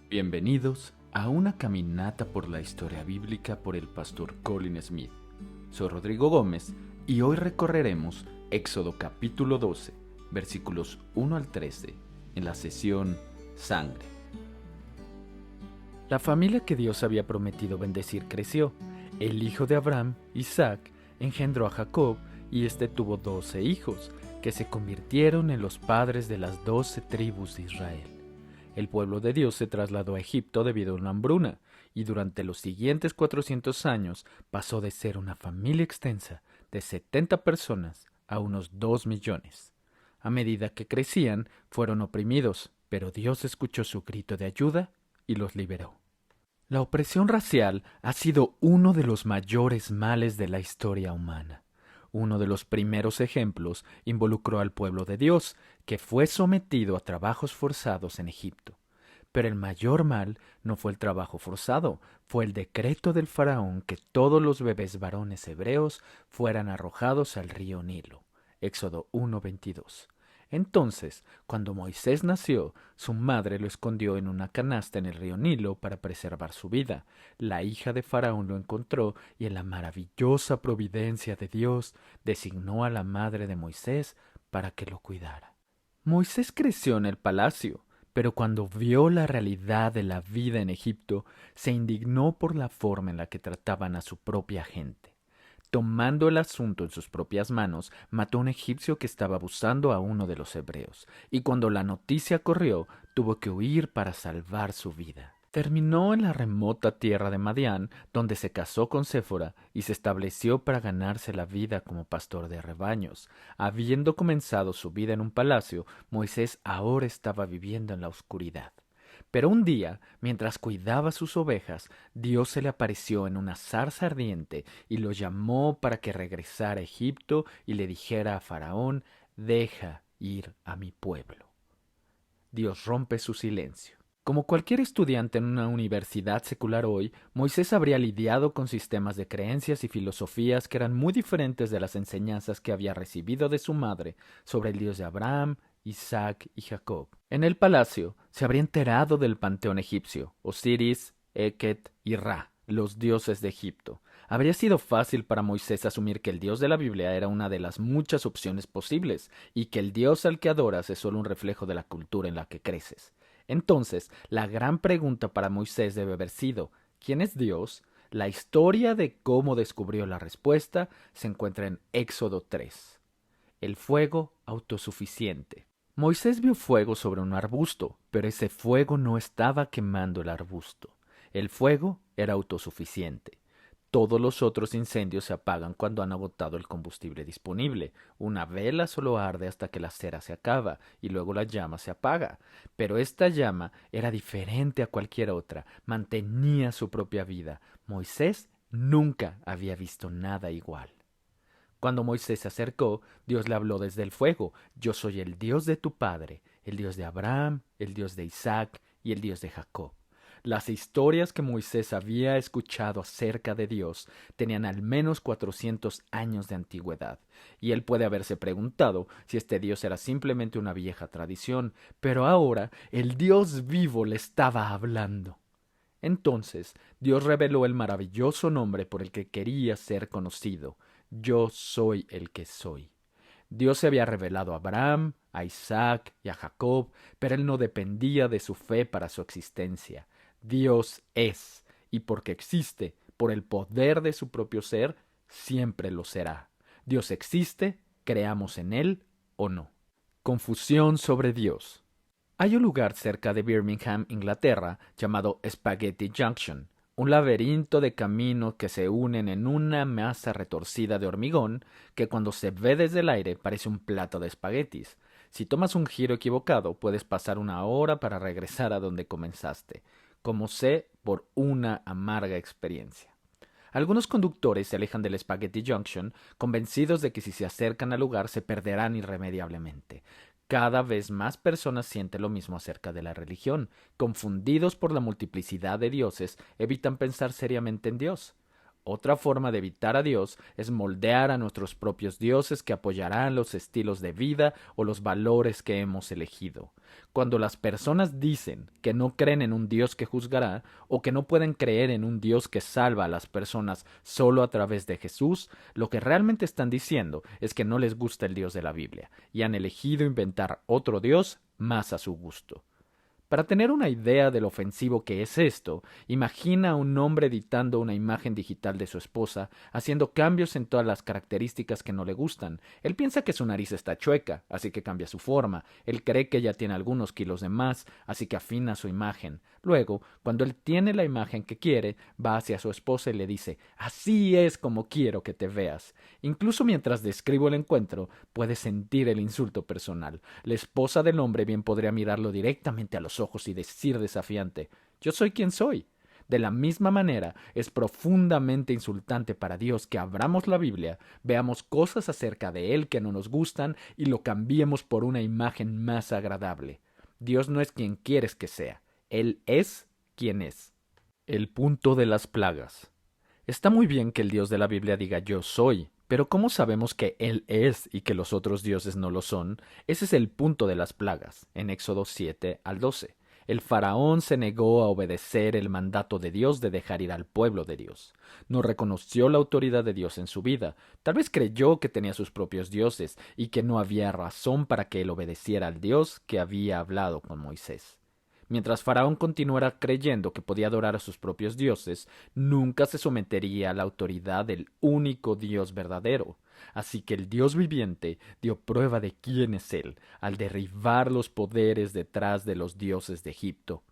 Bienvenidos a una caminata por la historia bíblica por el pastor Colin Smith. Soy Rodrigo Gómez y hoy recorreremos Éxodo capítulo 12, versículos 1 al 13, en la sesión Sangre. La familia que Dios había prometido bendecir creció. El hijo de Abraham, Isaac, engendró a Jacob y este tuvo 12 hijos, que se convirtieron en los padres de las 12 tribus de Israel. El pueblo de Dios se trasladó a Egipto debido a una hambruna, y durante los siguientes 400 años pasó de ser una familia extensa de 70 personas a unos 2 millones. A medida que crecían, fueron oprimidos, pero Dios escuchó su grito de ayuda y los liberó. La opresión racial ha sido uno de los mayores males de la historia humana. Uno de los primeros ejemplos involucró al pueblo de Dios, que fue sometido a trabajos forzados en Egipto. Pero el mayor mal no fue el trabajo forzado, fue el decreto del faraón que todos los bebés varones hebreos fueran arrojados al río Nilo. Éxodo 1:22. Entonces, cuando Moisés nació, su madre lo escondió en una canasta en el río Nilo para preservar su vida. La hija de Faraón lo encontró y en la maravillosa providencia de Dios designó a la madre de Moisés para que lo cuidara. Moisés creció en el palacio, pero cuando vio la realidad de la vida en Egipto, se indignó por la forma en la que trataban a su propia gente. Tomando el asunto en sus propias manos, mató a un egipcio que estaba abusando a uno de los hebreos, y cuando la noticia corrió, tuvo que huir para salvar su vida. Terminó en la remota tierra de Madián, donde se casó con Séfora y se estableció para ganarse la vida como pastor de rebaños. Habiendo comenzado su vida en un palacio, Moisés ahora estaba viviendo en la oscuridad. Pero un día, mientras cuidaba sus ovejas, Dios se le apareció en una zarza ardiente y lo llamó para que regresara a Egipto y le dijera a Faraón: «Deja ir a mi pueblo». Dios rompe su silencio. Como cualquier estudiante en una universidad secular hoy, Moisés habría lidiado con sistemas de creencias y filosofías que eran muy diferentes de las enseñanzas que había recibido de su madre sobre el Dios de Abraham, Isaac y Jacob. En el palacio se habría enterado del panteón egipcio, Osiris, Eket y Ra, los dioses de Egipto. Habría sido fácil para Moisés asumir que el Dios de la Biblia era una de las muchas opciones posibles y que el Dios al que adoras es solo un reflejo de la cultura en la que creces. Entonces, la gran pregunta para Moisés debe haber sido: ¿quién es Dios? La historia de cómo descubrió la respuesta se encuentra en Éxodo 3. El fuego autosuficiente. Moisés vio fuego sobre un arbusto, pero ese fuego no estaba quemando el arbusto. El fuego era autosuficiente. Todos los otros incendios se apagan cuando han agotado el combustible disponible. Una vela solo arde hasta que la cera se acaba y luego la llama se apaga. Pero esta llama era diferente a cualquier otra, mantenía su propia vida. Moisés nunca había visto nada igual. Cuando Moisés se acercó, Dios le habló desde el fuego: «Yo soy el Dios de tu padre, el Dios de Abraham, el Dios de Isaac y el Dios de Jacob». Las historias que Moisés había escuchado acerca de Dios tenían al menos 400 años de antigüedad, y él puede haberse preguntado si este Dios era simplemente una vieja tradición, pero ahora el Dios vivo le estaba hablando. Entonces Dios reveló el maravilloso nombre por el que quería ser conocido: «Yo soy el que soy». Dios se había revelado a Abraham, a Isaac y a Jacob, pero él no dependía de su fe para su existencia. Dios es, y porque existe, por el poder de su propio ser, siempre lo será. Dios existe, creamos en él o no. Confusión sobre Dios. Hay un lugar cerca de Birmingham, Inglaterra, llamado Spaghetti Junction, un laberinto de caminos que se unen en una masa retorcida de hormigón que cuando se ve desde el aire parece un plato de espaguetis. Si tomas un giro equivocado, puedes pasar una hora para regresar a donde comenzaste, como sé por una amarga experiencia. Algunos conductores se alejan del Spaghetti Junction, convencidos de que si se acercan al lugar se perderán irremediablemente. Cada vez más personas sienten lo mismo acerca de la religión. Confundidos por la multiplicidad de dioses, evitan pensar seriamente en Dios. Otra forma de evitar a Dios es moldear a nuestros propios dioses que apoyarán los estilos de vida o los valores que hemos elegido. Cuando las personas dicen que no creen en un Dios que juzgará o que no pueden creer en un Dios que salva a las personas solo a través de Jesús, lo que realmente están diciendo es que no les gusta el Dios de la Biblia y han elegido inventar otro Dios más a su gusto. Para tener una idea de lo ofensivo que es esto, imagina a un hombre editando una imagen digital de su esposa, haciendo cambios en todas las características que no le gustan. Él piensa que su nariz está chueca, así que cambia su forma. Él cree que ella tiene algunos kilos de más, así que afina su imagen. Luego, cuando él tiene la imagen que quiere, va hacia su esposa y le dice: «Así es como quiero que te veas». Incluso mientras describo el encuentro, puede sentir el insulto personal. La esposa del hombre bien podría mirarlo directamente a los ojos y decir desafiante: «Yo soy quien soy». De la misma manera, es profundamente insultante para Dios que abramos la Biblia, veamos cosas acerca de Él que no nos gustan y lo cambiemos por una imagen más agradable. Dios no es quien quieres que sea. Él es quien es. El punto de las plagas. Está muy bien que el Dios de la Biblia diga yo soy, pero ¿cómo sabemos que Él es y que los otros dioses no lo son? Ese es el punto de las plagas, en Éxodo 7 al 12. El faraón se negó a obedecer el mandato de Dios de dejar ir al pueblo de Dios. No reconoció la autoridad de Dios en su vida. Tal vez creyó que tenía sus propios dioses y que no había razón para que él obedeciera al Dios que había hablado con Moisés. Mientras Faraón continuara creyendo que podía adorar a sus propios dioses, nunca se sometería a la autoridad del único Dios verdadero. Así que el Dios viviente dio prueba de quién es Él, al derribar los poderes detrás de los dioses de Egipto.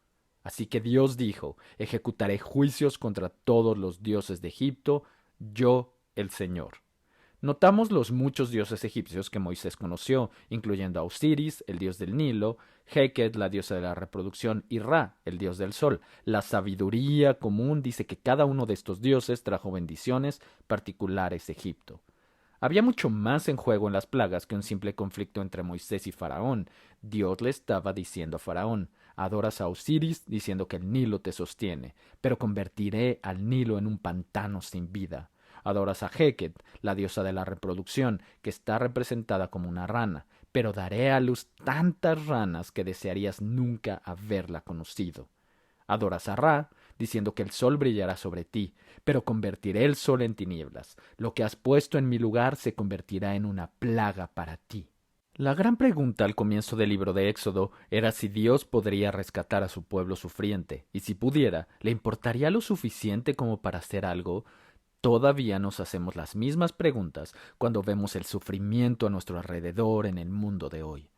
Así que Dios dijo: «Ejecutaré juicios contra todos los dioses de Egipto, yo el Señor». Notamos los muchos dioses egipcios que Moisés conoció, incluyendo a Osiris, el dios del Nilo, Heket, la diosa de la reproducción, y Ra, el dios del sol. La sabiduría común dice que cada uno de estos dioses trajo bendiciones particulares a Egipto. Había mucho más en juego en las plagas que un simple conflicto entre Moisés y Faraón. Dios le estaba diciendo a Faraón: «Adoras a Osiris diciendo que el Nilo te sostiene, pero convertiré al Nilo en un pantano sin vida». Adoras a Heket, la diosa de la reproducción, que está representada como una rana, pero daré a luz tantas ranas que desearías nunca haberla conocido. Adoras a Ra, diciendo que el sol brillará sobre ti, pero convertiré el sol en tinieblas. Lo que has puesto en mi lugar se convertirá en una plaga para ti. La gran pregunta al comienzo del libro de Éxodo era si Dios podría rescatar a su pueblo sufriente, y si pudiera, ¿le importaría lo suficiente como para hacer algo? Todavía nos hacemos las mismas preguntas cuando vemos el sufrimiento a nuestro alrededor en el mundo de hoy.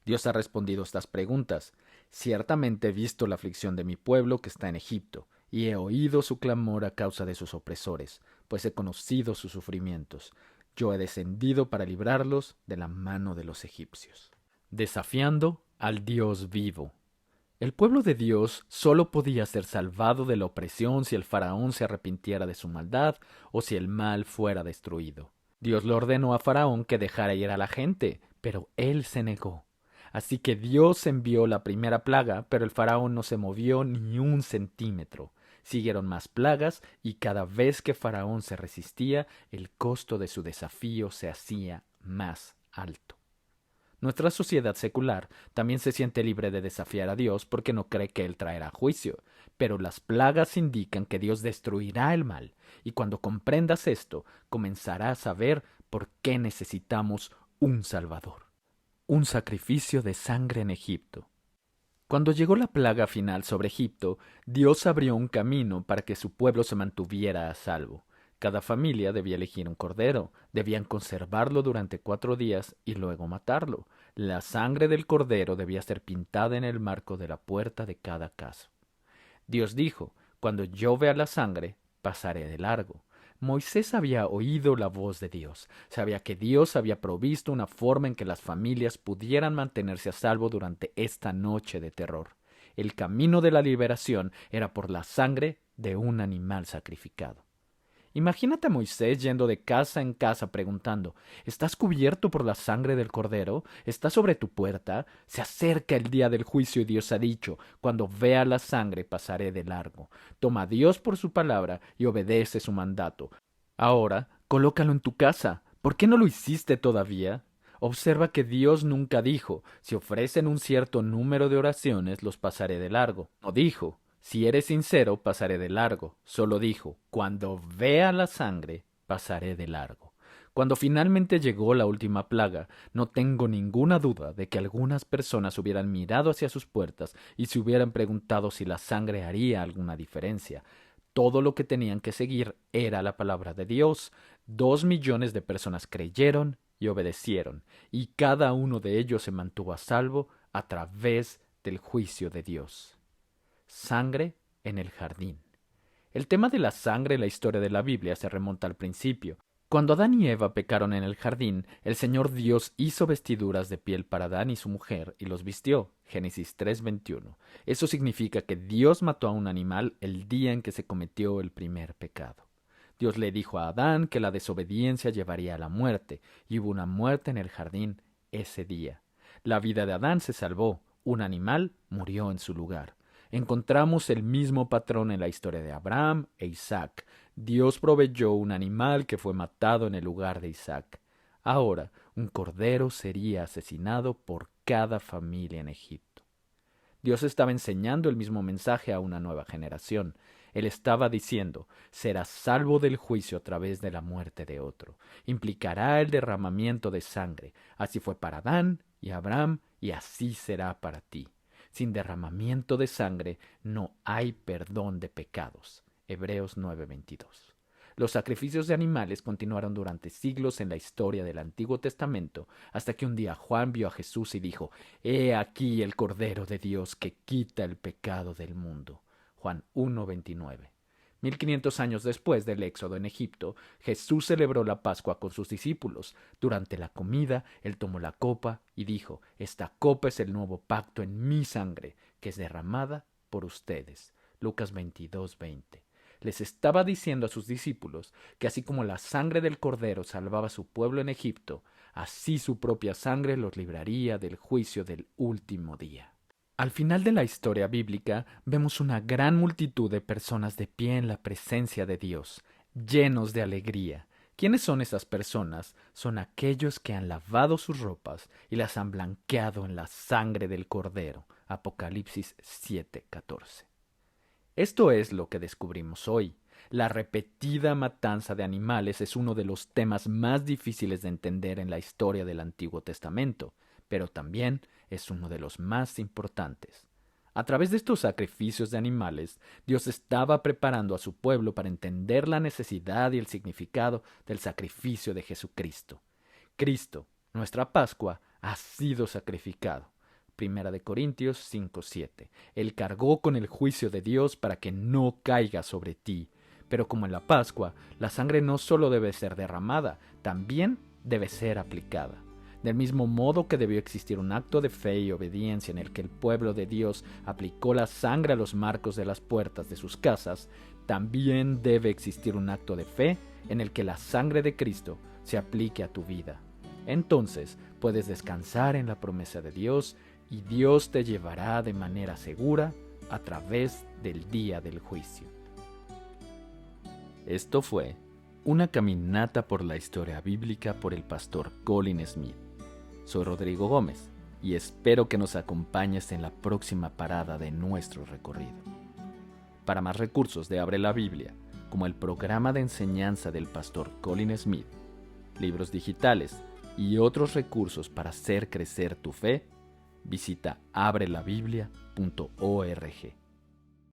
Dios ha respondido estas preguntas. Ciertamente he visto la aflicción de mi pueblo que está en Egipto, y he oído su clamor a causa de sus opresores, pues he conocido sus sufrimientos. Yo he descendido para librarlos de la mano de los egipcios. Desafiando al Dios vivo. El pueblo de Dios solo podía ser salvado de la opresión si el faraón se arrepintiera de su maldad o si el mal fuera destruido. Dios le ordenó a Faraón que dejara ir a la gente, pero él se negó. Así que Dios envió la primera plaga, pero el faraón no se movió ni un centímetro. Siguieron más plagas y cada vez que Faraón se resistía, el costo de su desafío se hacía más alto. Nuestra sociedad secular también se siente libre de desafiar a Dios porque no cree que Él traerá juicio, pero las plagas indican que Dios destruirá el mal, y cuando comprendas esto, comenzarás a ver por qué necesitamos un Salvador. Un sacrificio de sangre en Egipto. Cuando llegó la plaga final sobre Egipto, Dios abrió un camino para que su pueblo se mantuviera a salvo. Cada familia debía elegir un cordero, debían conservarlo durante 4 días y luego matarlo. La sangre del cordero debía ser pintada en el marco de la puerta de cada casa. Dios dijo: «Cuando yo vea la sangre, pasaré de largo». Moisés había oído la voz de Dios, sabía que Dios había provisto una forma en que las familias pudieran mantenerse a salvo durante esta noche de terror. El camino de la liberación era por la sangre de un animal sacrificado. Imagínate a Moisés yendo de casa en casa preguntando: ¿estás cubierto por la sangre del cordero? ¿Está sobre tu puerta? Se acerca el día del juicio y Dios ha dicho: cuando vea la sangre pasaré de largo. Toma a Dios por su palabra y obedece su mandato. Ahora, colócalo en tu casa. ¿Por qué no lo hiciste todavía? Observa que Dios nunca dijo: si ofrecen un cierto número de oraciones, los pasaré de largo. No dijo: si eres sincero, pasaré de largo. Solo dijo: cuando vea la sangre, pasaré de largo. Cuando finalmente llegó la última plaga, no tengo ninguna duda de que algunas personas hubieran mirado hacia sus puertas y se hubieran preguntado si la sangre haría alguna diferencia. Todo lo que tenían que seguir era la palabra de Dios. 2 millones de personas creyeron y obedecieron, y cada uno de ellos se mantuvo a salvo a través del juicio de Dios. Sangre en el jardín. El tema de la sangre en la historia de la Biblia se remonta al principio. Cuando Adán y Eva pecaron en el jardín, el Señor Dios hizo vestiduras de piel para Adán y su mujer y los vistió. Génesis 3:21. Eso significa que Dios mató a un animal el día en que se cometió el primer pecado. Dios le dijo a Adán que la desobediencia llevaría a la muerte, y hubo una muerte en el jardín ese día. La vida de Adán se salvó, un animal murió en su lugar. Encontramos el mismo patrón en la historia de Abraham e Isaac. Dios proveyó un animal que fue matado en el lugar de Isaac. Ahora, un cordero sería asesinado por cada familia en Egipto. Dios estaba enseñando el mismo mensaje a una nueva generación. Él estaba diciendo: serás salvo del juicio a través de la muerte de otro. Implicará el derramamiento de sangre. Así fue para Adán y Abraham, y así será para ti. Sin derramamiento de sangre no hay perdón de pecados. Hebreos 9:22. Los sacrificios de animales continuaron durante siglos en la historia del Antiguo Testamento, hasta que un día Juan vio a Jesús y dijo: «He aquí el Cordero de Dios que quita el pecado del mundo». Juan 1:29. 1500 años después del éxodo en Egipto, Jesús celebró la Pascua con sus discípulos. Durante la comida, él tomó la copa y dijo: «Esta copa es el nuevo pacto en mi sangre, que es derramada por ustedes». Lucas 22:20. Les estaba diciendo a sus discípulos que así como la sangre del Cordero salvaba a su pueblo en Egipto, así su propia sangre los libraría del juicio del último día. Al final de la historia bíblica vemos una gran multitud de personas de pie en la presencia de Dios, llenos de alegría. ¿Quiénes son esas personas? Son aquellos que han lavado sus ropas y las han blanqueado en la sangre del Cordero. Apocalipsis 7:14. Esto es lo que descubrimos hoy. La repetida matanza de animales es uno de los temas más difíciles de entender en la historia del Antiguo Testamento, pero también es uno de los más importantes. A través de estos sacrificios de animales, Dios estaba preparando a su pueblo para entender la necesidad y el significado del sacrificio de Jesucristo. Cristo, nuestra Pascua, ha sido sacrificado. Primera de Corintios 5:7. Él cargó con el juicio de Dios para que no caiga sobre ti. Pero como en la Pascua, la sangre no solo debe ser derramada, también debe ser aplicada. Del mismo modo que debió existir un acto de fe y obediencia en el que el pueblo de Dios aplicó la sangre a los marcos de las puertas de sus casas, también debe existir un acto de fe en el que la sangre de Cristo se aplique a tu vida. Entonces puedes descansar en la promesa de Dios y Dios te llevará de manera segura a través del día del juicio. Esto fue una caminata por la historia bíblica por el pastor Colin Smith. Soy Rodrigo Gómez y espero que nos acompañes en la próxima parada de nuestro recorrido. Para más recursos de Abre la Biblia, como el programa de enseñanza del pastor Colin Smith, libros digitales y otros recursos para hacer crecer tu fe, visita abrelabiblia.org.